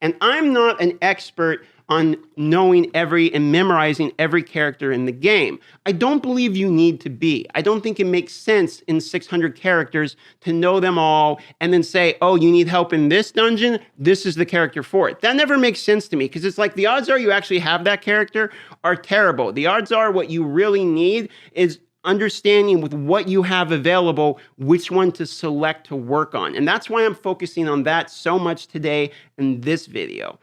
And I'm not an expert on knowing every and memorizing every character in the game. I don't believe you need to be. I don't think it makes sense in 600 characters to know them all and then say, oh, you need help in this dungeon? This is the character for it. That never makes sense to me because it's like the odds are you actually have that character are terrible. The odds are what you really need is understanding with what you have available, which one to select to work on. And that's why I'm focusing on that so much today in this video.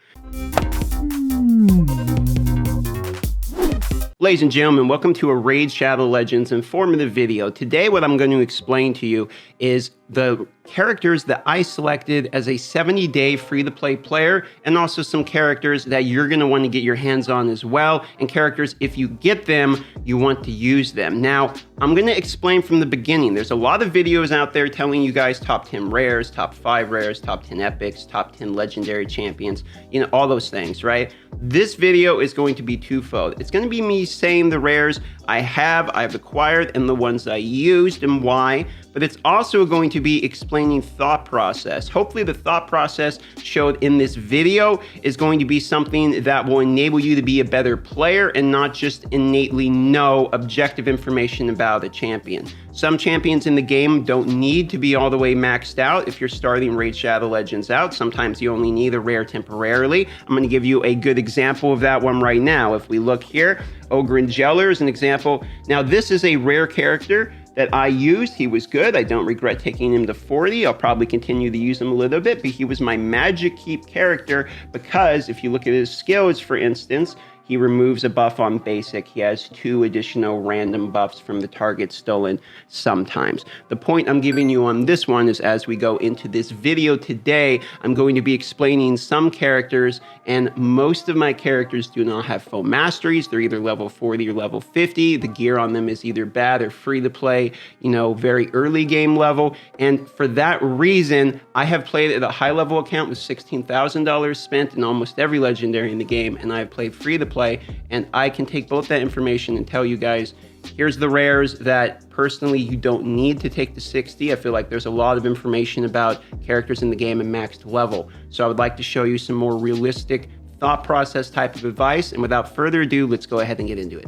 Ladies and gentlemen, welcome to a Raid Shadow Legends informative video. Today, what I'm going to explain to you is the characters that I selected as a 70-day free-to-play player, and also some characters that you're going to want to get your hands on as well, and characters, if you get them, you want to use them. Now, I'm going to explain from the beginning. There's a lot of videos out there telling you guys top 10 rares, top 5 rares, top 10 epics, top 10 legendary champions, you know, all those things, right? This video is going to be twofold. It's going to be me saying the rares I've acquired and the ones I used and why, but it's also going to be explaining thought process. Hopefully the thought process showed in this video is going to be something that will enable you to be a better player and not just innately know objective information about a champion. Some champions in the game don't need to be all the way maxed out if you're starting Raid Shadow Legends out. Sometimes you only need a rare temporarily. I'm going to give you a good example of that one right now. If we look here, Ogre and Jeller is an example. Now this is a rare character that I used. He was good. I don't regret taking him to 40. I'll probably continue to use him a little bit, but he was my magic keep character because if you look at his skills, for instance, he removes a buff on basic. He has 2 additional random buffs from the target stolen sometimes. The point I'm giving you on this one is as we go into this video today, I'm going to be explaining some characters, and most of my characters do not have full masteries. They're either level 40 or level 50. The gear on them is either bad or free to play, you know, very early game level. And for that reason, I have played at a high level account with $16,000 spent in almost every legendary in the game, and I've played free to play, and I can take both that information and tell you guys, here's the rares that personally you don't need to take to 60. I feel like there's a lot of information about characters in the game and maxed level. So I would like to show you some more realistic thought process type of advice. And without further ado, let's go ahead and get into it.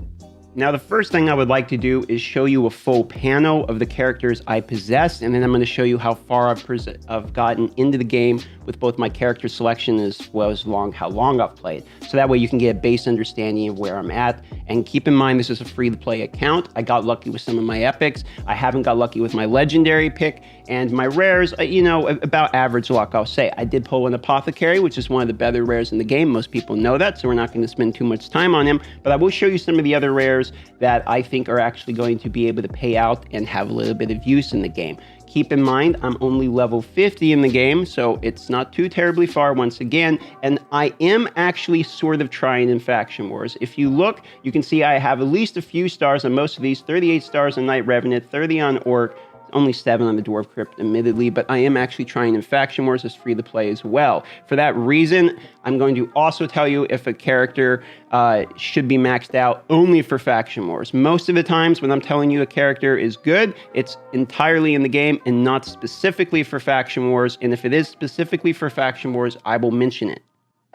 Now, the first thing I would like to do is show you a full panel of the characters I possess, and then I'm going to show you how far I've gotten into the game with both my character selection as well as how long I've played. So that way you can get a base understanding of where I'm at. And keep in mind, this is a free-to-play account. I got lucky with some of my epics. I haven't got lucky with my legendary pick, and my rares, you know, about average luck, I'll say. I did pull an Apothecary, which is one of the better rares in the game. Most people know that, so we're not going to spend too much time on him, but I will show you some of the other rares that I think are actually going to be able to pay out and have a little bit of use in the game. Keep in mind, I'm only level 50 in the game, so it's not too terribly far once again, and I am actually sort of trying in Faction Wars. If you look, you can see I have at least a few stars on most of these, 38 stars on Knight Revenant, 30 on Orc, only 7 on the Dwarf Crypt, admittedly, but I am actually trying in Faction Wars as free to play as well. For that reason, I'm going to also tell you if a character should be maxed out only for Faction Wars. Most of the times when I'm telling you a character is good, it's entirely in the game and not specifically for Faction Wars, and if it is specifically for Faction Wars, I will mention it.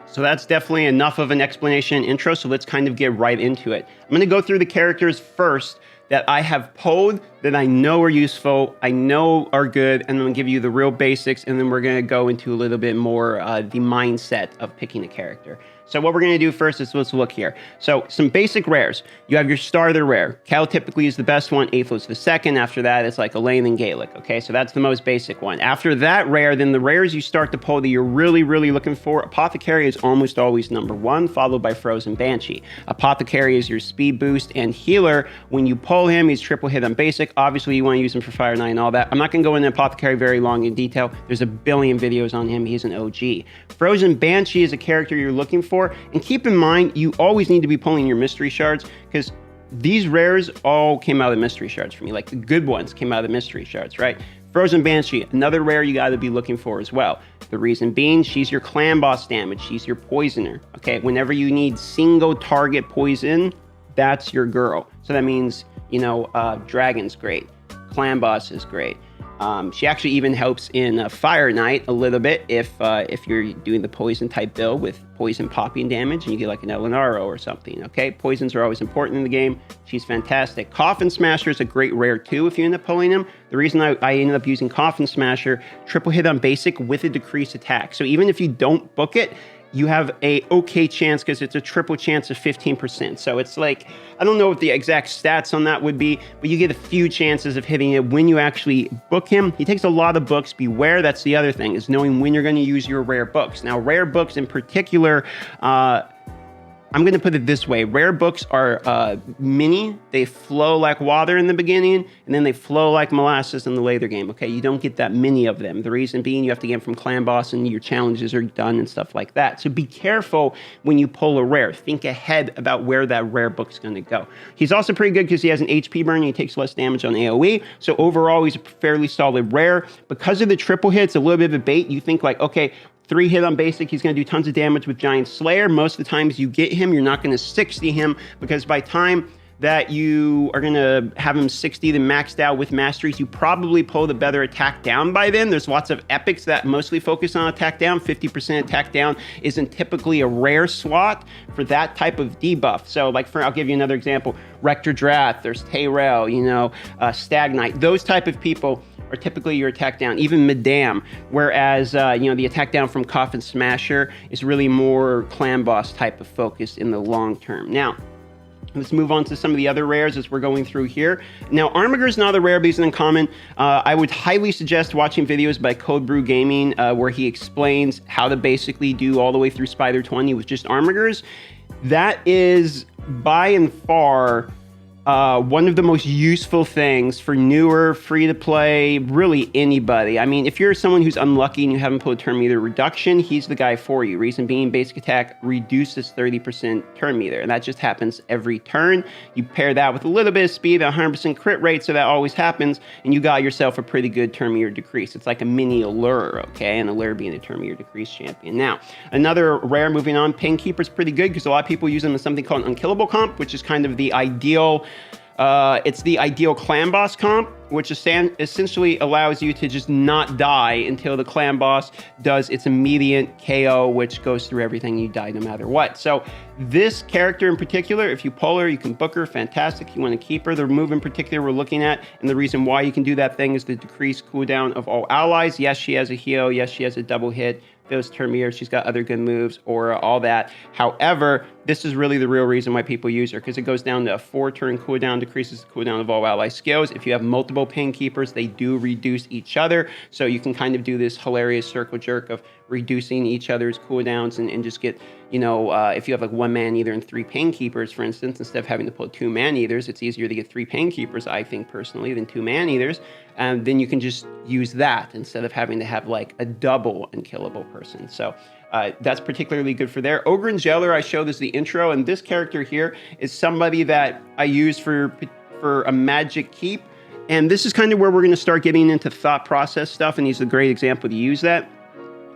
So that's definitely enough of an explanation and intro, so let's kind of get right into it. I'm going to go through the characters first that I have pulled that I know are useful, I know are good, and I'm gonna give you the real basics, and then we're gonna go into a little bit more the mindset of picking a character. So what we're gonna do first is let's look here. So some basic rares. You have your starter rare. Cal typically is the best one, Aethos the second. After that, it's like Elaine and Gaelic, okay? So that's the most basic one. After that rare, then the rares you start to pull that you're really, really looking for, Apothecary is almost always number 1, followed by Frozen Banshee. Apothecary is your speed boost and healer. When you pull him, he's triple hit on basic. Obviously, you want to use him for Fire Knight and all that. I'm not going to go into Apothecary very long in detail. There's a billion videos on him. He's an OG. Frozen Banshee is a character you're looking for. And keep in mind, you always need to be pulling your mystery shards because these rares all came out of mystery shards for me. Like the good ones came out of mystery shards, right? Frozen Banshee, another rare you got to be looking for as well. The reason being, she's your clan boss damage. She's your poisoner. Okay, whenever you need single target poison, that's your girl. So that means, you know, Dragon's great. Clan boss is great. She actually even helps in Fire Knight a little bit if you're doing the poison type build with poison popping damage and you get like an Elenaro or something. Okay, poisons are always important in the game. She's fantastic. Coffin Smasher is a great rare too if you end up pulling him. The reason I ended up using Coffin Smasher, triple hit on basic with a decreased attack. So even if you don't book it, you have a okay chance because it's a triple chance of 15%. So it's like, I don't know what the exact stats on that would be, but you get a few chances of hitting it when you actually book him. He takes a lot of books. Beware, that's the other thing, is knowing when you're going to use your rare books. Now, rare books in particular, I'm going to put it this way. Rare books are mini. They flow like water in the beginning, and then they flow like molasses in the later game, okay? You don't get that many of them. The reason being you have to get them from clan boss and your challenges are done and stuff like that. So be careful when you pull a rare. Think ahead about where that rare book's going to go. He's also pretty good because he has an HP burn and he takes less damage on AoE. So overall, he's a fairly solid rare. Because of the triple hits, a little bit of a bait, you think like, okay, 3 hit on basic, he's going to do tons of damage with Giant Slayer. Most of the times you get him, you're not going to 60 him because by time that you are going to have him 60 then maxed out with masteries, you probably pull the better attack down by then. There's lots of epics that mostly focus on attack down. 50% attack down isn't typically a rare slot for that type of debuff. So like I'll give you another example. Rector Drath, there's Tayrell, Stag Knight. Those type of people are typically your attack down, even Madame, whereas, the attack down from Coffin Smasher is really more clan boss type of focus in the long term. Now, let's move on to some of the other rares as we're going through here. Now, Armiger is not a rare, but he's an uncommon. I would highly suggest watching videos by Cold Brew Gaming where he explains how to basically do all the way through Spider 20 with just Armigers. That is by and far one of the most useful things for newer, free-to-play, really anybody. I mean, if you're someone who's unlucky and you haven't pulled turn meter reduction, he's the guy for you. Reason being, basic attack reduces 30% turn meter, and that just happens every turn. You pair that with a little bit of speed, 100% crit rate, so that always happens, and you got yourself a pretty good turn meter decrease. It's like a mini Allure, okay? And Allure being a turn meter decrease champion. Now, another rare, moving on, Painkeeper's pretty good because a lot of people use them as something called an unkillable comp, which is kind of the ideal it's the ideal clan boss comp, which essentially allows you to just not die until the clan boss does its immediate KO, which goes through everything. You die no matter what. So this character in particular, if you pull her, you can book her, fantastic. You want to keep her. The move in particular we're looking at, and the reason why you can do that thing is the decreased cooldown of all allies. Yes, she has a heal. Yes, she has a double hit. Those turn meters, she's got other good moves, aura, all that. However, this is really the real reason why people use her, because it goes down to a 4-turn cooldown, decreases the cooldown of all ally skills. If you have multiple Pain Keepers, they do reduce each other, so you can kind of do this hilarious circle jerk of reducing each other's cooldowns and just get, if you have like 1 Man-Eater and 3 Pain Keepers, for instance, instead of having to pull 2 Man-Eaters, it's easier to get 3 Pain Keepers, I think, personally, than 2 Man-Eaters. And then you can just use that instead of having to have like a double unkillable person. So that's particularly good for there. Ogre and Jailer, I showed as the intro, and this character here is somebody that I use for a magic keep. And this is kind of where we're going to start getting into thought process stuff, and he's a great example to use that,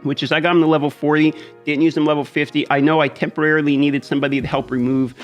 which is I got him to level 40, didn't use him level 50. I know I temporarily needed somebody to help remove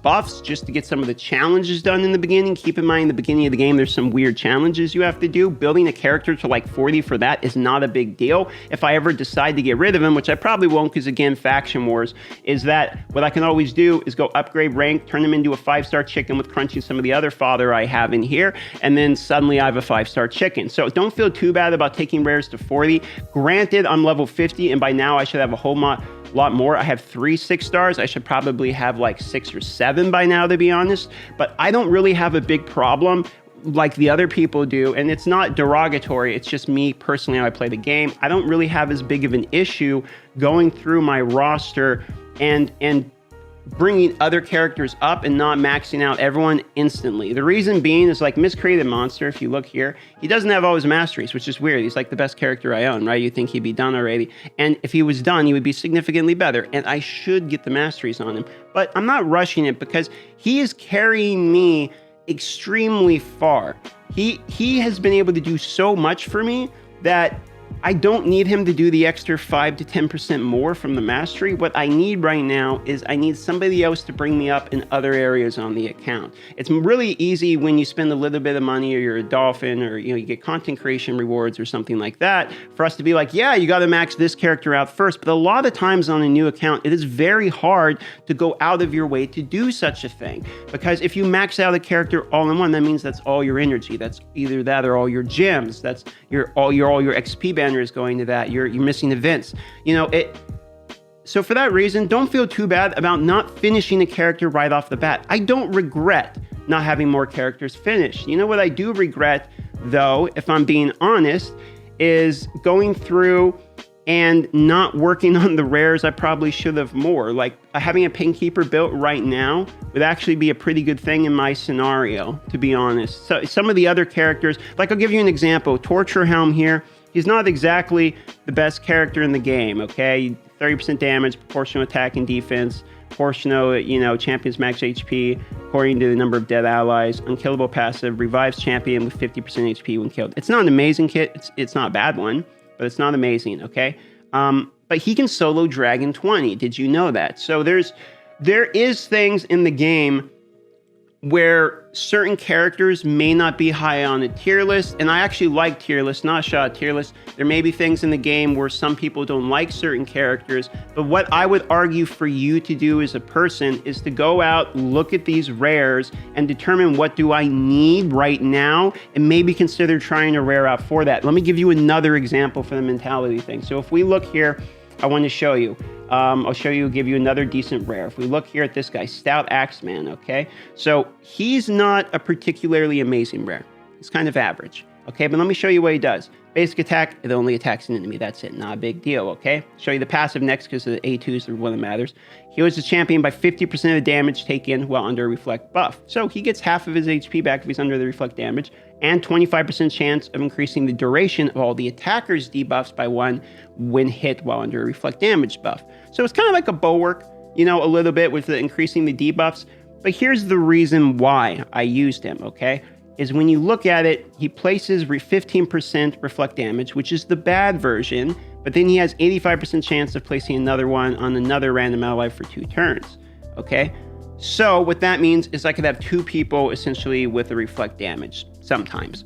buffs just to get some of the challenges done in the beginning. Keep in mind, in the beginning of the game, there's some weird challenges you have to do. Building a character to like 40 for that is not a big deal. If I ever decide to get rid of him, which I probably won't because, again, faction wars, is that what I can always do is go upgrade rank, turn him into a 5-star chicken with crunching some of the other fodder I have in here, and then suddenly I have a 5-star chicken. So don't feel too bad about taking rares to 40. Granted, I'm level 50, and by now I should have a whole lot more. I have 3 6-stars. I should probably have like 6 or 7 by now, to be honest. But I don't really have a big problem like the other people do, and it's not derogatory. It's just me personally, how I play the game. I don't really have as big of an issue going through my roster and bringing other characters up and not maxing out everyone instantly. The reason being is like Miscreated Monster, if you look here, he doesn't have all his masteries, which is weird. He's like the best character I own, right? You'd think he'd be done already. And if he was done, he would be significantly better. And I should get the masteries on him. But I'm not rushing it because he is carrying me extremely far. He has been able to do so much for me that I don't need him to do the extra 5 to 10% more from the mastery. What I need right now is I need somebody else to bring me up in other areas on the account. It's really easy when you spend a little bit of money, or you're a dolphin, or you get content creation rewards or something like that, for us to be like, yeah, you got to max this character out first. But a lot of times on a new account, it is very hard to go out of your way to do such a thing. Because if you max out a character all in one, that means that's all your energy. That's either that or all your gems. That's all your XP banner is going to that. You're missing events. So for that reason, don't feel too bad about not finishing a character right off the bat. I don't regret not having more characters finished. You know what I do regret, though, if I'm being honest, is going through and not working on the rares I probably should have more. Like having a Pinkeeper built right now would actually be a pretty good thing in my scenario, to be honest. So some of the other characters, like I'll give you an example. Torture Helm here, he's not exactly the best character in the game, okay? 30% damage, proportional attack and defense, proportional, champion's max HP, according to the number of dead allies, unkillable passive, revives champion with 50% HP when killed. It's not an amazing kit, it's not a bad one, but it's not amazing, okay? But he can solo Dragon 20. Did you know that? So there is things in the game where certain characters may not be high on a tier list, and I actually like tier lists, not shot tier lists. There may be things in the game where some people don't like certain characters, but what I would argue for you to do as a person is to go out, look at these rares, and determine what do I need right now, and maybe consider trying a rare out for that. Let me give you another example for the mentality thing. So if we look here, I want to show you. Give you another decent rare. If we look here at this guy, Stout Axeman, okay? So he's not a particularly amazing rare. He's kind of average, okay? But let me show you what he does. Basic attack, it only attacks an enemy. That's it, not a big deal, okay? Show you the passive next because the A2s are what that matters. Heals the champion by 50% of the damage taken while under a reflect buff. So he gets half of his HP back if he's under the reflect damage, and 25% chance of increasing the duration of all the attacker's debuffs by 1 when hit while under a reflect damage buff. So it's kind of like a bulwark, a little bit with the increasing the debuffs. But here's the reason why I used him, okay? Is when you look at it, he places 15% reflect damage, which is the bad version, but then he has 85% chance of placing another one on another random ally for 2 turns, okay? So what that means is I could have 2 people essentially with a reflect damage sometimes.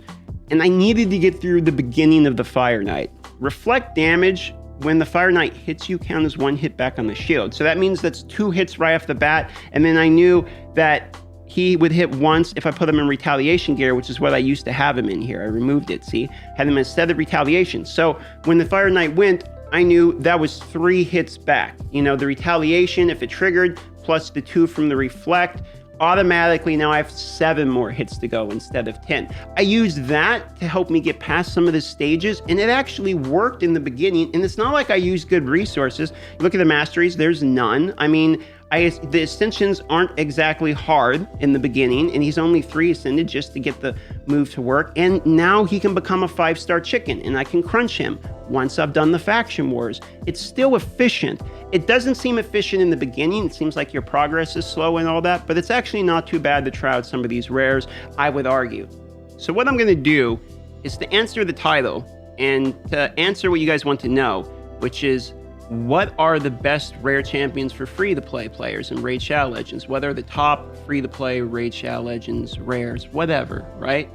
And I needed to get through the beginning of the Fire Knight. Reflect damage, when the Fire Knight hits you, count as 1 hit back on the shield. So that means that's 2 hits right off the bat. And then I knew that he would hit once if I put him in retaliation gear, which is what I used to have him in here. I removed it, see? Had him instead of retaliation. So when the Fire Knight went, I knew that was 3 hits back. The retaliation, if it triggered, plus the 2 from the reflect, automatically now I have 7 more hits to go instead of 10. I used that to help me get past some of the stages, and it actually worked in the beginning. And it's not like I used good resources. Look at the masteries, there's none. I mean, the ascensions aren't exactly hard in the beginning, and he's only 3 ascended just to get the move to work. And now he can become a 5-star chicken, and I can crunch him once I've done the faction wars. It's still efficient. It doesn't seem efficient in the beginning. It seems like your progress is slow and all that, but it's actually not too bad to try out some of these rares, I would argue. So what I'm going to do is to answer the title and to answer what you guys want to know, which is, what are the best rare champions for free-to-play players in Raid Shadow Legends? What are the top free-to-play Raid Shadow Legends rares? Whatever, right?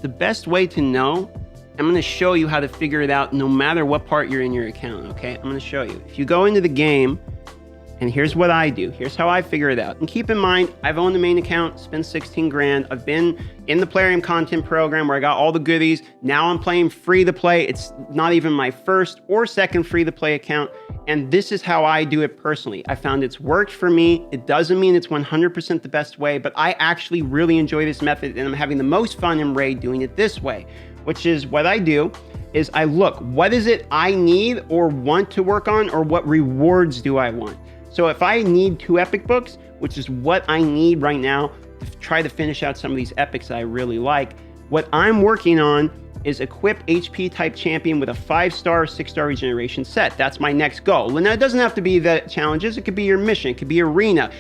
The best way to know, I'm going to show you how to figure it out no matter what part you're in your account, okay? I'm going to show you. If you go into the game, and here's what I do. Here's how I figure it out. And keep in mind, I've owned the main account, spent 16 grand. I've been in the Plarium content program where I got all the goodies. Now I'm playing free to play. It's not even my first or second free to play account. And this is how I do it personally. I found it's worked for me. It doesn't mean it's 100% the best way, but I actually really enjoy this method, and I'm having the most fun in Raid doing it this way, which is what I do is I look, what is it I need or want to work on, or what rewards do I want? So if I need 2 epic books, which is what I need right now to try to finish out some of these epics that I really like, what I'm working on is equip HP type champion with a 5-star, 6-star regeneration set. That's my next goal. And it doesn't have to be the challenges. It could be your mission. It could be arena.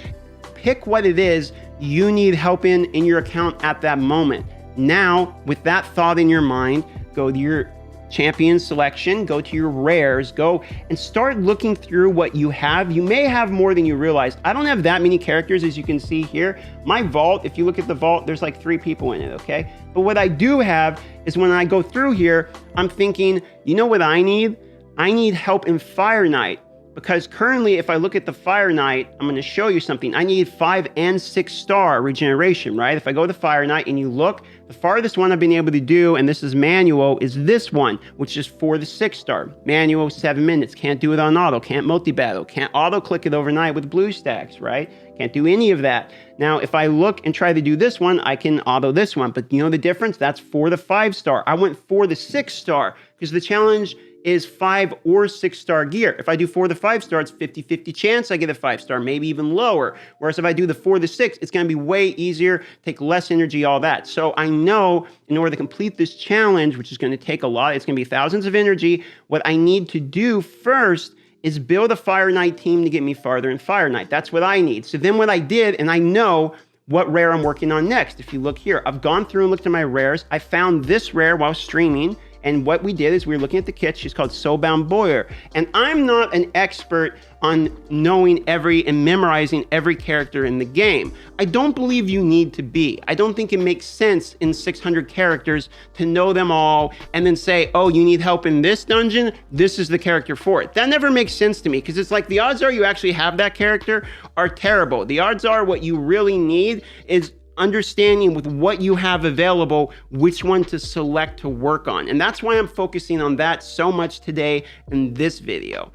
Pick what it is you need help in your account at that moment. Now, with that thought in your mind, go to your champion selection, go to your rares, go and start looking through what you have. You may have more than you realize. I don't have that many characters, as you can see here. My vault, if you look at the vault, there's like 3 people in it, okay? But what I do have is when I go through here, I'm thinking, you know what I need? I need help in Fire Knight. Because currently, if I look at the Fire Knight, I'm going to show you something. I need 5 and 6 star regeneration, right? If I go to Fire Knight and you look, the farthest one I've been able to do, and this is manual, is this one, which is for the 6 star. Manual, 7 minutes. Can't do it on auto. Can't multi-battle. Can't auto-click it overnight with blue stacks, right? Can't do any of that. Now, if I look and try to do this one, I can auto this one. But you know the difference? That's for the 5 star. I went for the 6 star because the challenge is 5 or 6 star gear. If I do 4 to 5 star, it's 50-50 chance I get a 5 star, maybe even lower. Whereas if I do the 4 to 6, it's going to be way easier, take less energy, all that. So I know in order to complete this challenge, which is going to take a lot, it's going to be thousands of energy, what I need to do first is build a Fire Knight team to get me farther in Fire Knight. That's what I need. So then what I did, and I know what rare I'm working on next. If you look here, I've gone through and looked at my rares. I found this rare while streaming. And what we did is we were looking at the kit. She's called Soulbound Boyer. And I'm not an expert on knowing and memorizing every character in the game. I don't believe you need to be. I don't think it makes sense in 600 characters to know them all and then say, oh, you need help in this dungeon? This is the character for it. That never makes sense to me because it's like the odds are you actually have that character are terrible. The odds are what you really need is understanding with what you have available, which one to select to work on. And that's why I'm focusing on that so much today in this video.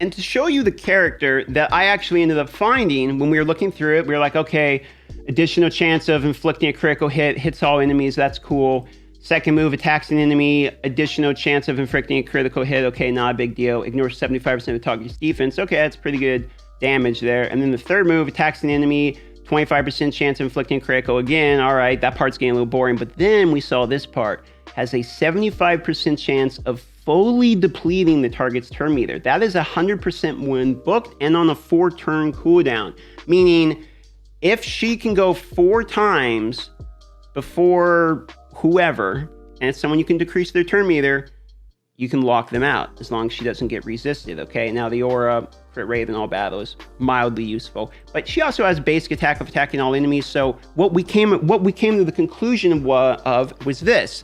And to show you the character that I actually ended up finding when we were looking through it, we were like, okay, additional chance of inflicting a critical hit, hits all enemies, that's cool. Second move, attacks an enemy, additional chance of inflicting a critical hit, okay, not a big deal. Ignores 75% of the target's defense, okay, that's pretty good damage there. And then the third move, attacks an enemy, 25% chance of inflicting critical. Again, all right, that part's getting a little boring. But then we saw this part has a 75% chance of fully depleting the target's turn meter. That is 100% when booked and on a 4-turn cooldown. Meaning, if she can go 4 times before whoever, and it's someone you can decrease their turn meter, you can lock them out as long as she doesn't get resisted, okay? Now the aura, crit rate in all battles, mildly useful. But she also has basic attack of attacking all enemies, so what we came to the conclusion of was this.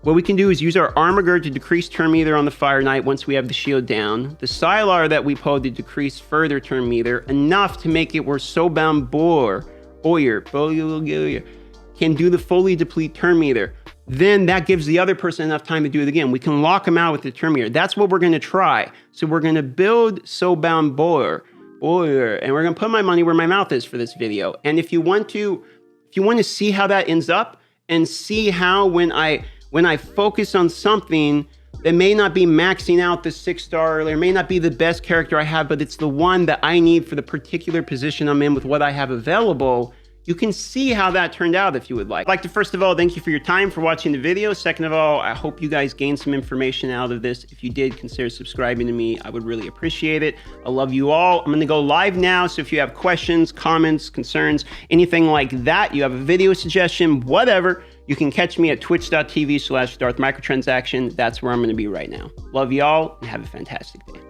What we can do is use our Armor Gird to decrease turn meter on the Fire Knight once we have the shield down. The Sylar that we pulled to decrease further turn meter, enough to make it where Soulbound Boyer can do the fully deplete turn meter. Then that gives the other person enough time to do it again. We can lock them out with the turn meter. That's what we're going to try. So we're going to build Soulbound Boyer, and we're going to put my money where my mouth is for this video. And if you want to see how that ends up and see how when I focus on something that may not be maxing out the 6-star, or may not be the best character I have, but it's the one that I need for the particular position I'm in with what I have available, you can see how that turned out if you would like. I'd like to first of all, thank you for your time for watching the video. Second of all, I hope you guys gained some information out of this. If you did, consider subscribing to me. I would really appreciate it. I love you all. I'm gonna go live now, so if you have questions, comments, concerns, anything like that, you have a video suggestion, whatever, you can catch me at twitch.tv/Darth Microtransaction. That's where I'm gonna be right now. Love y'all and have a fantastic day.